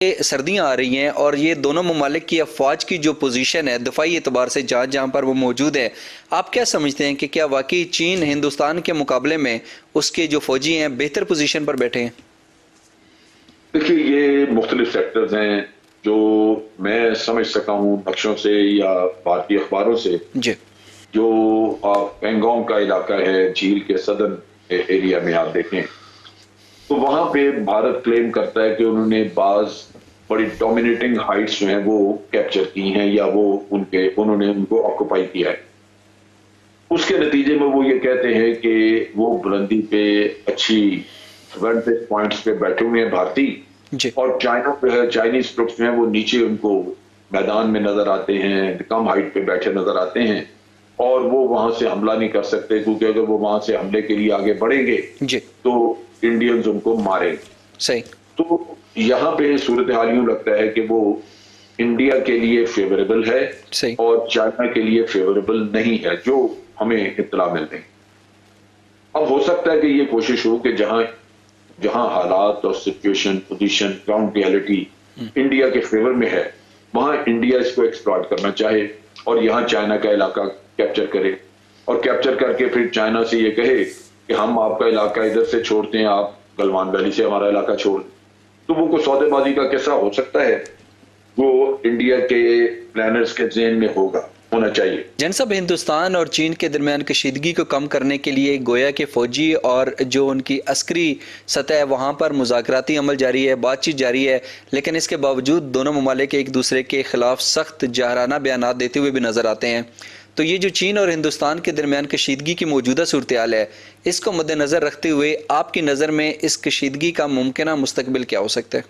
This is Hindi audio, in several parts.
सर्दियां आ रही हैं और ये दोनों ममालिक की अफवाज की जो पोजीशन है दफाई एतबार से जहाँ जहाँ पर वो मौजूद है, आप क्या समझते हैं कि क्या वाकई चीन हिंदुस्तान के मुकाबले में उसके जो फौजी हैं बेहतर पोजीशन पर बैठे हैं? देखिए, ये मुख्तलिफ सेक्टर्स हैं जो मैं समझ सका हूँ नक्शों से या भारतीय अखबारों से। जी। जो पेंगोंग का इलाका है, झील के सदर्न एरिया में आप देखें तो वहां पे भारत क्लेम करता है कि उन्होंने बाज बड़ी डोमिनेटिंग हाइट्स जो हैं वो कैप्चर की हैं या वो उन्होंने उनको ऑक्युपाई किया है। उसके नतीजे में वो ये कहते हैं कि वो बुलंदी पे अच्छी वेंटेज पॉइंट्स पे बैठे हुए हैं भारतीय, जी। और चाइना पे है, चाइनीज ट्रुप्स जो हैं वो नीचे उनको मैदान में नजर आते हैं, कम हाइट पे बैठे नजर आते हैं और वो वहां से हमला नहीं कर सकते क्योंकि अगर वो वहां से हमले के लिए आगे बढ़ेंगे जी। तो इंडियंस उनको मारेंगे। सही। तो यहाँ पे सूरत हाल यूं लगता है कि वो इंडिया के लिए फेवरेबल है सही। और चाइना के लिए फेवरेबल नहीं है, जो हमें इत्तला मिल रही। अब हो सकता है कि ये कोशिश हो कि जहां जहां हालात और situation, position, ground reality India के फेवर में है, वहां इंडिया इसको एक्सप्लॉइट करना चाहे और यहां चाइना का इलाका कैप्चर करे और कैप्चर करके फिर चाइना से ये कहे कि हम आपका इलाका इधर से छोड़ते हैं, आप गलवान वैली से हमारा इलाका छोड़। तो वो कोई सौदेबाजी का किस्सा हो सकता है, वो इंडिया के प्लानर्स के ज़हन में होना चाहिए। जैन साहब, हिंदुस्तान और चीन के दरमियान कशीदगी को कम करने के लिए गोया के फौजी और जो उनकी अस्करी सतह है वहाँ पर मुज़ाकराती अमल जारी है, बातचीत जारी है, लेकिन इसके बावजूद दोनों ममालिक एक दूसरे के खिलाफ सख्त जाहराना बयान देते हुए भी नजर आते हैं। तो ये जो चीन और हिंदुस्तान के दरमियान कशीदगी की मौजूदा सूरत हाल है, इसको मद्देनजर रखते हुए आपकी नज़र में इस कशीदगी का मुमकिन मुस्तकबिल क्या हो सकता है?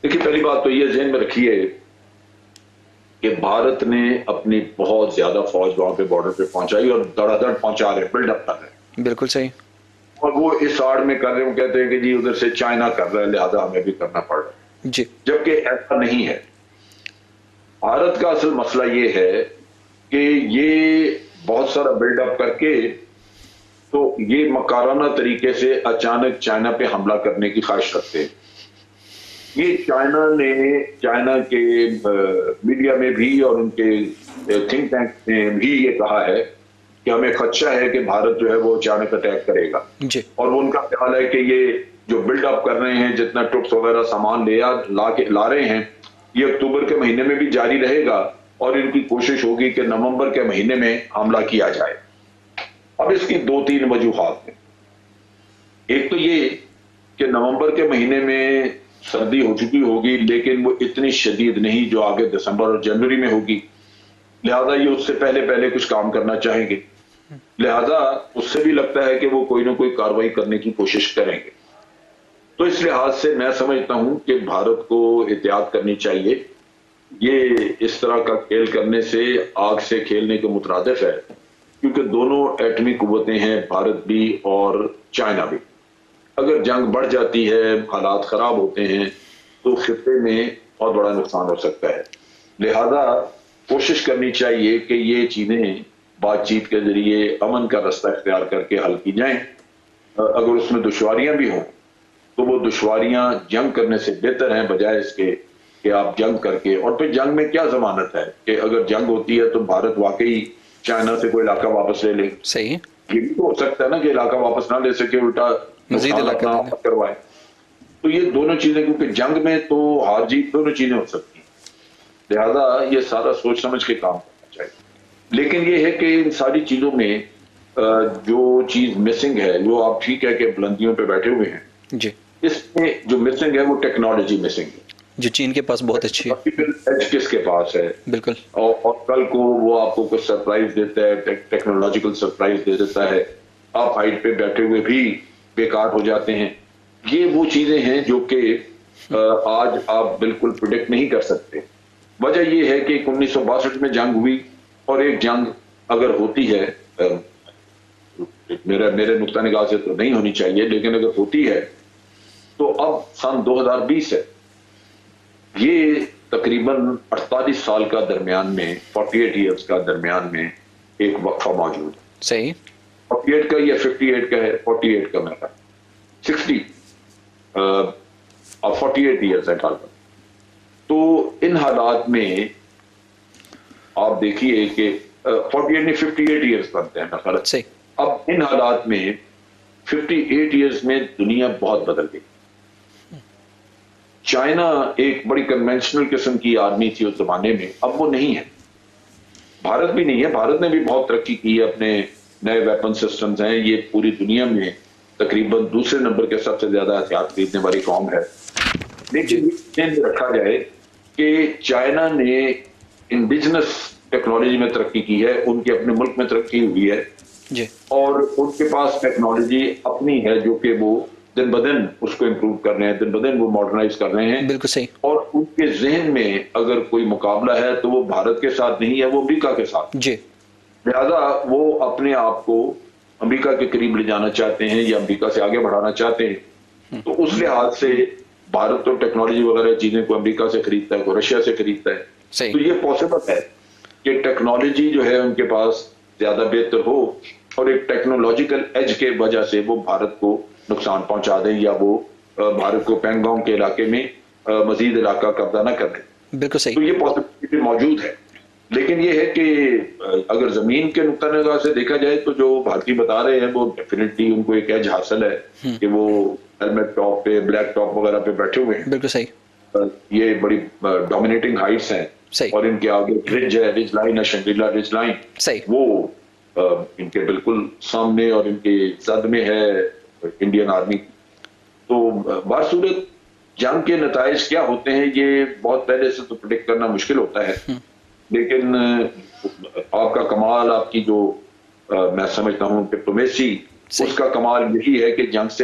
देखिए, पहली बात तो ये ज़हन में रखिए कि भारत ने अपनी बहुत ज्यादा फौज वहां पे बॉर्डर पे पहुंचाई और धड़ाधड़ पहुंचा रहे, बिल्डअप कर रहे। बिल्कुल सही। और वो इस आड़ में कर रहे, वो कहते हैं कि जी उधर से चाइना कर रहा है लिहाजा हमें भी करना पड़ रहा है, जी। जबकि ऐसा नहीं है। भारत का असल मसला ये है कि ये बहुत सारा बिल्डअप करके तो ये मकाराना तरीके से अचानक चाइना पे हमला करने की ख्वाहिश रखते हैं। ये चाइना के मीडिया में भी और उनके थिंक टैंक ने भी ये कहा है कि हमें खदशा है कि भारत जो है वो अचानक अटैक करेगा। जी। और वो उनका ख्याल है कि ये जो बिल्डअप कर रहे हैं, जितना ट्रुप्स वगैरह सामान ला रहे हैं, ये अक्टूबर के महीने में भी जारी रहेगा और इनकी कोशिश होगी कि नवंबर के महीने में हमला किया जाए। अब इसकी दो तीन वजूहात हैं। एक तो ये कि नवंबर के महीने में सर्दी हो चुकी होगी, लेकिन वो इतनी शदीद नहीं जो आगे दिसंबर और जनवरी में होगी, लिहाजा ये उससे पहले पहले कुछ काम करना चाहेंगे। लिहाजा उससे भी लगता है कि वो कोई ना कोई कार्रवाई करने की कोशिश करेंगे। तो इस लिहाज से मैं समझता हूं कि भारत को एहतियात करनी चाहिए। ये इस तरह का खेल करने से आग से खेलने के मुतरादिफ है, क्योंकि दोनों एटमी कुव्वतें हैं, भारत भी और चाइना भी। अगर जंग बढ़ जाती है, हालात खराब होते हैं, तो खित्ते में बहुत बड़ा नुकसान हो सकता है। लिहाजा कोशिश करनी चाहिए कि ये चीजें बातचीत के जरिए अमन का रास्ता इख्तियार करके हल की जाएं। अगर उसमें दुश्वारियां भी हों तो वो दुश्वारियां जंग करने से बेहतर हैं, बजाय इसके कि आप जंग करके, और फिर जंग में क्या जमानत है कि अगर जंग होती है तो भारत वाकई चाइना से कोई इलाका वापस ले ले। सही है। ये भी तो हो सकता है ना कि इलाका वापस ना ले सके, उल्टा मजीद इलाका अपना करवाए। तो ये दोनों चीजें, क्योंकि जंग में तो हार जीत दोनों चीजें हो सकती हैं, लिहाजा ये सारा सोच समझ के काम करना चाहिए। लेकिन ये है कि इन सारी चीजों में जो चीज मिसिंग है, जो आप ठीक है कि बुलंदियों पे बैठे हुए हैं, जी। इसमें जो मिसिंग है वो टेक्नोलॉजी मिसिंग है, जो चीन के पास बहुत अच्छी है। एज किसके पास है। बिल्कुल। और कल को वो आपको कुछ सरप्राइज देता है, टेक्नोलॉजिकल सरप्राइज दे देता है, आप हाइट पे बैठे हुए भी बेकार हो जाते हैं। ये वो चीजें हैं जो कि आज आप बिल्कुल प्रिडिक्ट नहीं कर सकते। वजह ये है कि 1962 में जंग हुई, और एक जंग अगर होती है, मेरे नुक्ता निगाह से तो नहीं होनी चाहिए, लेकिन अगर होती है तो अब सन 2020 है, ये तकरीबन 48 साल का दरमियान में, 48 ईयर्स का दरमियान में एक वक्फा मौजूद है। सही। 48 का या 58 का है, 48 का मेरा 60 और 48 ईयर्स है कार्बन। तो इन हालात में आप देखिए कि 48 नहीं 58 ईयर्स बनते हैं ना। सही। अब इन हालात में 58 ईयर्स में दुनिया बहुत बदल गई। चाइना एक बड़ी कन्वेंशनल किस्म की आर्मी थी उस जमाने में, अब वो नहीं है। भारत भी नहीं है, भारत ने भी बहुत तरक्की की है, अपने नए वेपन सिस्टम्स हैं, ये पूरी दुनिया में तकरीबन दूसरे नंबर के सबसे ज्यादा हथियार खरीदने वाली कौम है। लेकिन ये ध्यान रखा जाए कि चाइना ने इंडिजिनस टेक्नोलॉजी में तरक्की की है, उनके अपने मुल्क में तरक्की हुई है जी। और उनके पास टेक्नोलॉजी अपनी है जो कि वो दिन ब दिन उसको इम्प्रूव कर रहे हैं, दिन ब दिन वो मॉडर्नाइज कर रहे हैं। बिल्कुल सही। और उनके जहन में अगर कोई मुकाबला है तो वो भारत के साथ नहीं है, वो अमेरिका के साथ। जी। लिहाजा वो अपने आप को अमेरिका के करीब ले जाना चाहते हैं या अमेरिका से आगे बढ़ाना चाहते हैं। तो उस लिहाज से भारत तो टेक्नोलॉजी वगैरह चीजें को अमेरिका से खरीदता है, को रशिया से खरीदता है। सही। तो ये पॉसिबल है कि टेक्नोलॉजी जो है उनके पास ज्यादा बेहतर हो और एक टेक्नोलॉजिकल एज के वजह से वो भारत को नुकसान पहुंचा दें या वो भारत को पैंगोंग के इलाके में मजीद इलाका कब्जा न कर दें। बिल्कुल सही। तो ये पॉसिबिलिटी मौजूद है। लेकिन ये है कि अगर जमीन के नुक्ता निगाह से देखा जाए तो जो भारतीय बता रहे हैं वो डेफिनेटली उनको एक एज हासिल है कि वो हेलमेट टॉप पे, ब्लैक टॉप वगैरह पे बैठे हुए हैं। बिल्कुल सही। ये बड़ी डोमिनेटिंग हाइट्स हैं। सही। और इनके आगे रिज है, रिज लाइन है, शंग्रीला रिज लाइन, सही। वो इनके बिल्कुल सामने और इनके जद में है इंडियन आर्मी। तो बासूरत जंग के नताइज क्या होते हैं ये बहुत पहले से तो प्रेडिक्ट करना मुश्किल होता है। लेकिन आपका कमाल, आपकी जो मैं समझता हूँ डिप्लोमेसी, उसका कमाल यही है कि जंग से